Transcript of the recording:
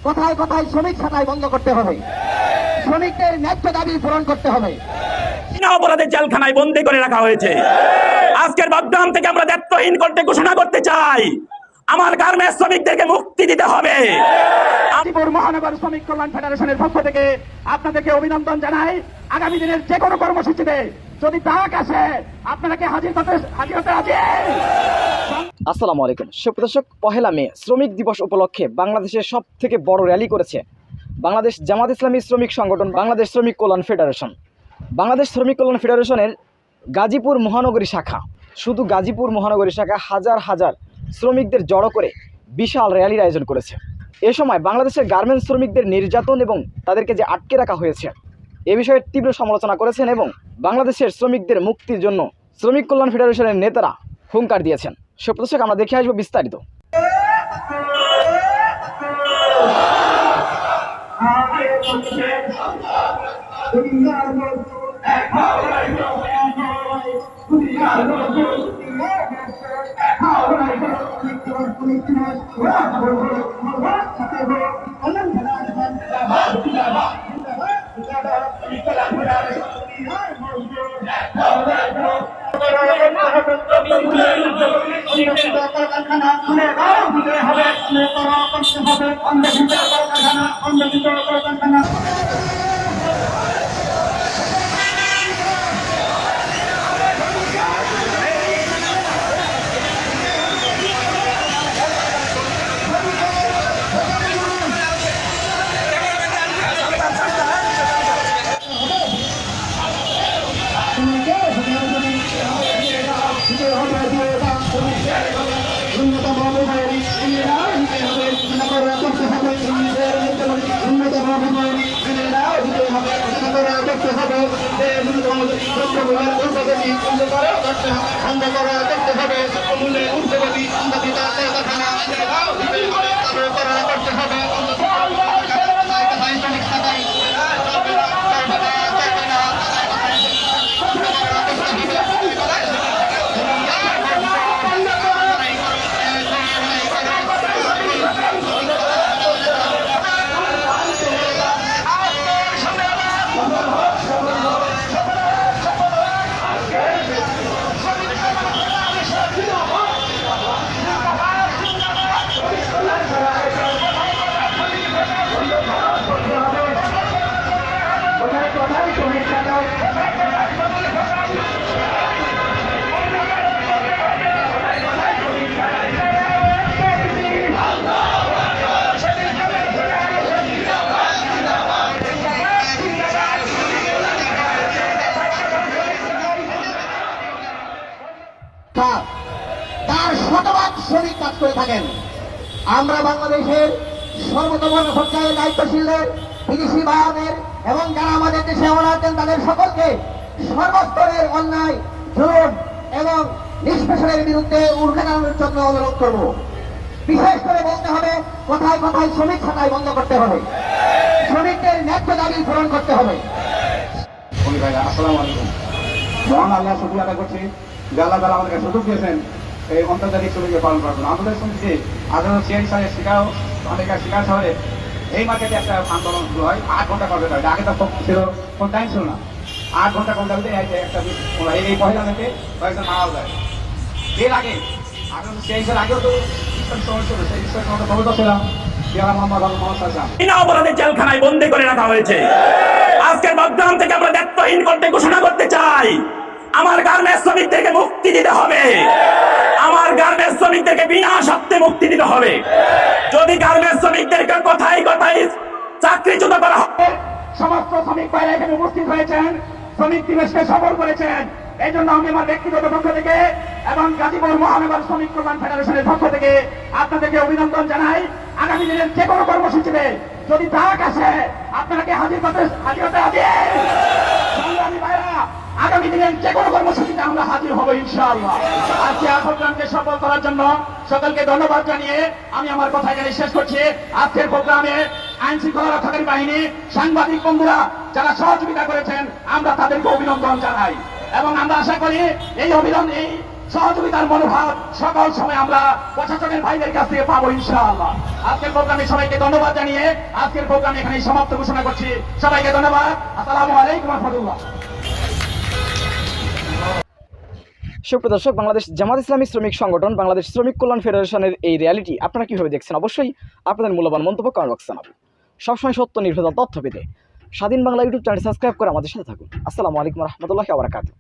কোথায় কোথায় শ্রমিক ছাঁটাই বন্ধ করতে হবে, শ্রমিকদের ন্যায্য দাবি পূরণ করতে হবে। অপরাধের জেলখানায় বন্দী করে রাখা হয়েছে। আজকের বাগদাম থেকে আমরা দায়িত্বহীন করতে ঘোষণা করতে চাই, আমার গার্মেন্টস শ্রমিকদেরকে মুক্তি দিতে হবে। গাজীপুর মহানগর শ্রমিক কল্যাণ ফেডারেশনের পক্ষ থেকে আপনাদেরকে অভিনন্দন জানাই। আগামী দিনের যে কোনো কর্মসূচিতে যদি ডাক আসে আপনারা কি হাজির হতে রাজি? আসসালামু আলাইকুম সুপ্রদর্শক, 1 মে শ্রমিক দিবস উপলক্ষে বাংলাদেশের সব থেকে বড় র্যালি করেছে বাংলাদেশ জামাত ইসলামী শ্রমিক সংগঠন বাংলাদেশ শ্রমিক কল্যাণ ফেডারেশন। বাংলাদেশ শ্রমিক কল্যাণ ফেডারেশনের গাজীপুর মহানগরী শাখা, শুধু গাজীপুর মহানগরী শাখা হাজার হাজার শ্রমিকদের জড়ো করে বিশাল র্যালির আয়োজন করেছে। এ সময় বাংলাদেশের গার্মেন্টস শ্রমিকদের নির্যাতন এবং তাদেরকে যে আটকে রাখা হয়েছে এ বিষয়ে তীব্র সমালোচনা করেছেন এবং বাংলাদেশের শ্রমিকদের মুক্তির জন্য শ্রমিক কল্যাণ ফেডারেশনের নেতারা হুঙ্কার দিয়েছেন। সুপ্রদর্শক, আমরা দেখে আসবো বিস্তারিত। তার শতভাগ শ্রমিক কাজ করে থাকেন। আমরা বাংলাদেশের সর্বোচ্চ পর্যায়ে দায়িত্বশীলদের, বিদেশি বাহনের এবং যারা আমাদের দেশে আছেন তাদের সকলকে সর্বস্তরের অন্যায়, জুলুম এবং নিষ্পেষণের বিরুদ্ধে রুখে দাঁড়ানোর জন্য অনুরোধ করব। বিশেষ করে বলতে হবে, কোথায় কোথায় শ্রমিক ছাঁটাই বন্ধ করতে হবে, শ্রমিকদের ন্যায্য দাবি পূরণ করতে হবে। আসসালামু আলাইকুম। মহান আল্লাহ শুকরিয়া আদায় করছি যে আল্লাহ তাআলা আমাদেরকে সুযোগ দিয়েছেন এই আন্তর্জাতিক শ্রমিককে পালন করার জন্য। আমাদের সমিতি 1846 সালে শিকার শহরে এই মার্কেটে একটা আন্দোলন শুরু হয়। 8 ঘন্টা করতে হয়, আগে তো ছিল, কোন টাইম ছিল না। 8 ঘন্টা করতে হতে একটা এই 1 মেতে কয়েকজন মারা যায়। এর আগে 1846 আগেও তো শহর ছিল, সেই বিষয়ে খবর ছিলাম। অপরাধের জেলখানায় বন্দী করে রাখা হয়েছে। আজকের বাগদাম থেকে আমরা দায়িত্বহীন করতে ঘোষণা করতে চাই, আমার গার্মেন্টস শ্রমিকদেরকে মুক্তি দিতে হবে, আমার গার্মেন্টস শ্রমিকদেরকে বিনা শর্তে মুক্তি দিতে হবে। যদি গার্মেন্টস শ্রমিকদেরকে কথায় কথায় চাকরিচ্যুত করা হবে। সমস্ত শ্রমিক ভাইরা এখানে উপস্থিত হয়েছেন, শ্রমিক দিবসকে সফল করেছেন। এই জন্য আমি আমার ব্যক্তিগত পক্ষ থেকে এবং গাজীপুর মহানগর শ্রমিক কল্যাণ ফেডারেশনের পক্ষ থেকে আপনাদেরকে অভিনন্দন জানাই। আগামী দিনের যে কোনো কর্মসূচিতে যদি ডাক আসে আপনাকে হাজির হতে রাজি? সংগ্রামী ভাইরা, আগামী দিনের যে কোনো কর্মসূচিতে আমরা হাজির হব ইনশাআল্লাহ। আজকে প্রোগ্রামকে সফল করার জন্য সকলকে ধন্যবাদ জানিয়ে আমি আমার কথা এখানে শেষ করছি। আজকের প্রোগ্রামে আইন শৃঙ্খলা রক্ষাকারী বাহিনী, সাংবাদিক বন্ধুরা যারা সহযোগিতা করেছেন আমরা তাদেরকে অভিনন্দন জানাই এবং আমরা আশা করি এই সহযোগিতার মনোভাব সকল সময় আমরা প্রশাসনের ভাইদের কাছ থেকে পাবো ইনশাআল্লাহ। আজকের প্রোগ্রামে সবাইকে ধন্যবাদ জানিয়ে আজকের প্রোগ্রাম এখানে সমাপ্ত ঘোষণা করছি। সবাইকে ধন্যবাদ। আসসালামু আলাইকুম ওয়া রাহমাতুল্লাহ। সুপ্রিয় দর্শক, বাংলাদেশ জামাত ইসলামী শ্রমিক সংগঠন বাংলাদেশ শ্রমিক কল্যাণ ফেডারেশনের এই রিয়ালিটি আপনারা কীভাবে দেখছেন অবশ্যই আপনাদের মূল্যবান মন্তব্য কমেন্ট বক্সে জানাবেন। সবসময় সত্য নির্ভেজাল তথ্য পেতে স্বাধীন বাংলা ইউটিউব চ্যানেল সাবস্ক্রাইব করে আমাদের সাথে থাকুন। আসসালামু আলাইকুম ওয়া রাহমাতুল্লাহি ওয়া বারাকাতুহু।